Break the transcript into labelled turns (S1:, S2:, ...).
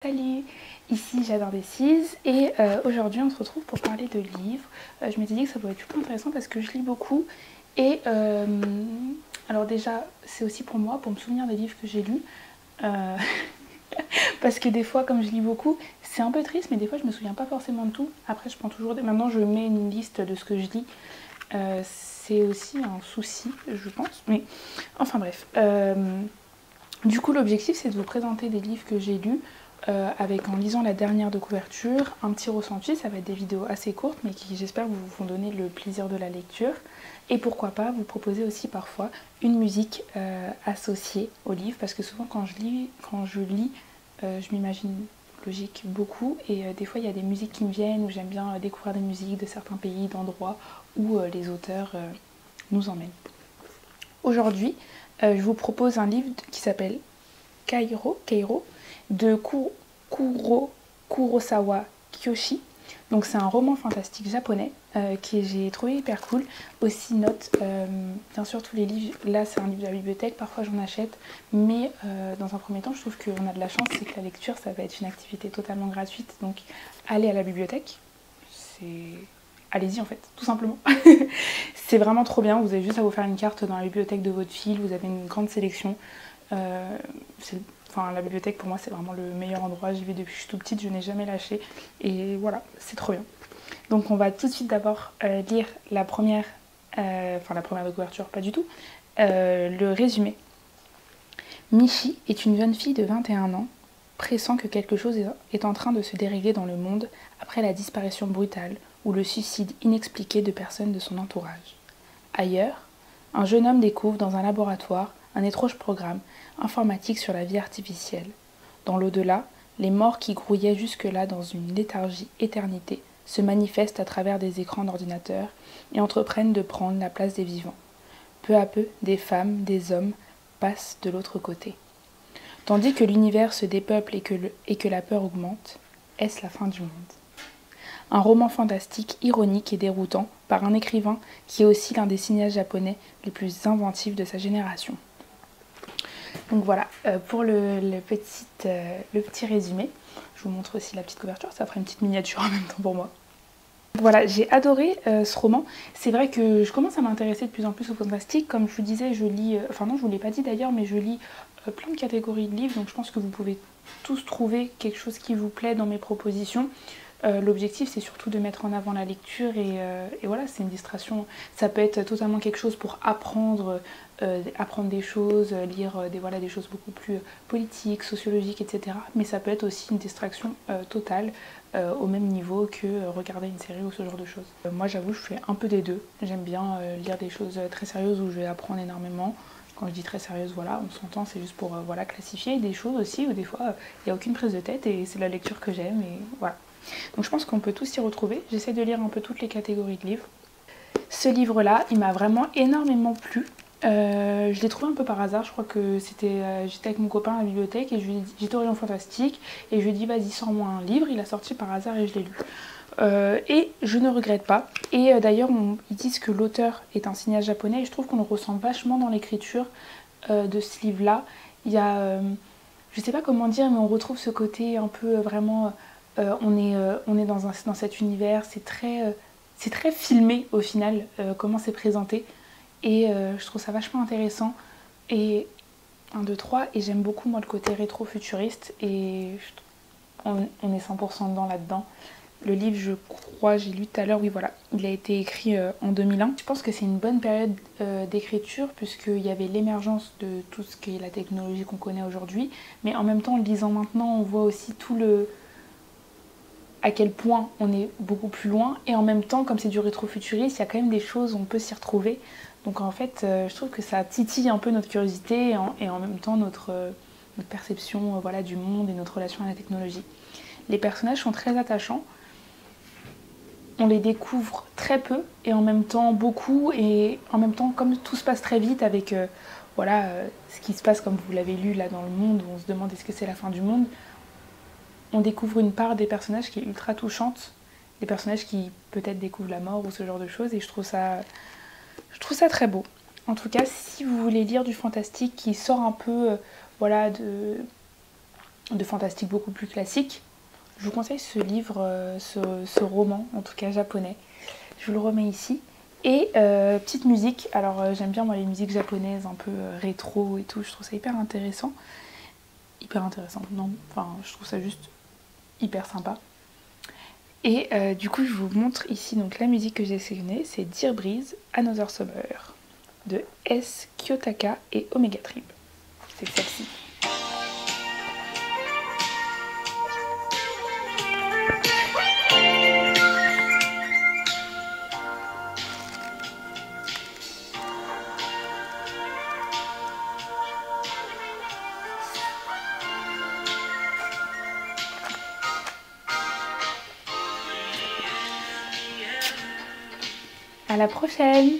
S1: Salut, ici J'adore Decize et aujourd'hui on se retrouve pour parler de livres. Je m'étais dit que ça pourrait être super intéressant parce que je lis beaucoup et alors déjà c'est aussi pour moi, pour me souvenir des livres que j'ai lus. Euh, Parce que des fois comme je lis beaucoup c'est un peu triste mais des fois je me souviens pas forcément de tout. Après je prends toujours Maintenant je mets une liste de ce que je lis. C'est aussi un souci je pense. Mais enfin bref. Du coup l'objectif c'est de vous présenter des livres que j'ai lus. En lisant la dernière de couverture, un petit ressenti, ça va être des vidéos assez courtes mais qui j'espère vous vont donner le plaisir de la lecture et pourquoi pas vous proposer aussi parfois une musique associée au livre parce que souvent quand je lis, je m'imagine logique beaucoup et des fois il y a des musiques qui me viennent où j'aime bien découvrir des musiques de certains pays, d'endroits où les auteurs nous emmènent. Aujourd'hui, je vous propose un livre qui s'appelle Kairo de Kurosawa Kiyoshi. Donc c'est un roman fantastique japonais que j'ai trouvé hyper cool. Aussi note, bien sûr tous les livres, là c'est un livre de la bibliothèque, parfois j'en achète, mais dans un premier temps je trouve qu'on a de la chance, c'est que la lecture ça va être une activité totalement gratuite, donc allez à la bibliothèque, allez-y en fait, tout simplement. C'est vraiment trop bien, vous avez juste à vous faire une carte dans la bibliothèque de votre ville, vous avez une grande sélection. La bibliothèque pour moi c'est vraiment le meilleur endroit, j'y vais depuis que je suis tout petite, je n'ai jamais lâché et voilà, c'est trop bien. Donc on va tout de suite d'abord lire la première de couverture, pas du tout, le résumé. Michi est une jeune fille de 21 ans, pressant que quelque chose est en train de se dérégler dans le monde après la disparition brutale ou le suicide inexpliqué de personnes de son entourage. Ailleurs, un jeune homme découvre dans un laboratoire un étrange programme informatique sur la vie artificielle. Dans l'au-delà, les morts qui grouillaient jusque-là dans une léthargie éternité se manifestent à travers des écrans d'ordinateur et entreprennent de prendre la place des vivants. Peu à peu, des femmes, des hommes passent de l'autre côté. Tandis que l'univers se dépeuple et que la peur augmente, est-ce la fin du monde ? Un roman fantastique, ironique et déroutant par un écrivain qui est aussi l'un des cinéastes japonais les plus inventifs de sa génération. Donc voilà, pour le petit résumé, je vous montre aussi la petite couverture, ça fera une petite miniature en même temps pour moi. Voilà, j'ai adoré ce roman. C'est vrai que je commence à m'intéresser de plus en plus au fantastique. Comme je vous disais, je lis, non, je vous l'ai pas dit d'ailleurs, mais je lis plein de catégories de livres, donc je pense que vous pouvez tous trouver quelque chose qui vous plaît dans mes propositions. L'objectif c'est surtout de mettre en avant la lecture et voilà, c'est une distraction. Ça peut être totalement quelque chose pour apprendre des choses, lire des choses beaucoup plus politiques, sociologiques, etc. Mais ça peut être aussi une distraction totale au même niveau que regarder une série ou ce genre de choses. Moi j'avoue je fais un peu des deux. J'aime bien lire des choses très sérieuses où je vais apprendre énormément. Quand je dis très sérieuse, voilà, on s'entend, c'est juste pour classifier des choses aussi où des fois il n'y a aucune prise de tête et c'est la lecture que j'aime et voilà. Donc je pense qu'on peut tous s'y retrouver. J'essaie de lire un peu toutes les catégories de livres. Ce livre-là, il m'a vraiment énormément plu. Je l'ai trouvé un peu par hasard, je crois que j'étais avec mon copain à la bibliothèque et j'étais au rayon fantastique et je lui ai dit vas-y sors-moi un livre, il a sorti par hasard et je l'ai lu. Et je ne regrette pas. Et d'ailleurs ils disent que l'auteur est un cinéaste japonais et je trouve qu'on le ressent vachement dans l'écriture de ce livre-là. Il y a, je sais pas comment dire, mais on retrouve ce côté un peu vraiment... on est dans cet univers, c'est très filmé au final, comment c'est présenté. Et je trouve ça vachement intéressant. Et 1, 2, 3, et j'aime beaucoup moi le côté rétro-futuriste. Et on est 100% là-dedans. Le livre, je crois, j'ai lu tout à l'heure, oui voilà, il a été écrit en 2001. Je pense que c'est une bonne période d'écriture puisqu'il y avait l'émergence de tout ce qui est la technologie qu'on connaît aujourd'hui. Mais en même temps, en le lisant maintenant, on voit aussi à quel point on est beaucoup plus loin et en même temps comme c'est du rétrofuturiste il y a quand même des choses où on peut s'y retrouver, donc en fait je trouve que ça titille un peu notre curiosité et en même temps notre perception du monde et notre relation à la technologie. Les personnages sont très attachants, on les découvre très peu et en même temps beaucoup, et en même temps comme tout se passe très vite avec ce qui se passe comme vous l'avez lu là dans le monde où on se demande est-ce que c'est la fin du monde, on découvre une part des personnages qui est ultra touchante, des personnages qui peut-être découvrent la mort ou ce genre de choses, et je trouve ça très beau. En tout cas, si vous voulez lire du fantastique qui sort un peu de fantastique beaucoup plus classique. Je vous conseille ce livre, ce roman, en tout cas japonais. Je vous le remets ici. Et petite musique, alors j'aime bien moi les musiques japonaises un peu rétro et tout, je trouve ça hyper intéressant. Hyper intéressant, non, enfin je trouve ça juste hyper sympa. Et du coup je vous montre ici donc la musique que j'ai sélectionnée, c'est Dear Breeze, Another Summer de S. Kiyotaka et Omega Trip. C'est celle-ci. À la prochaine!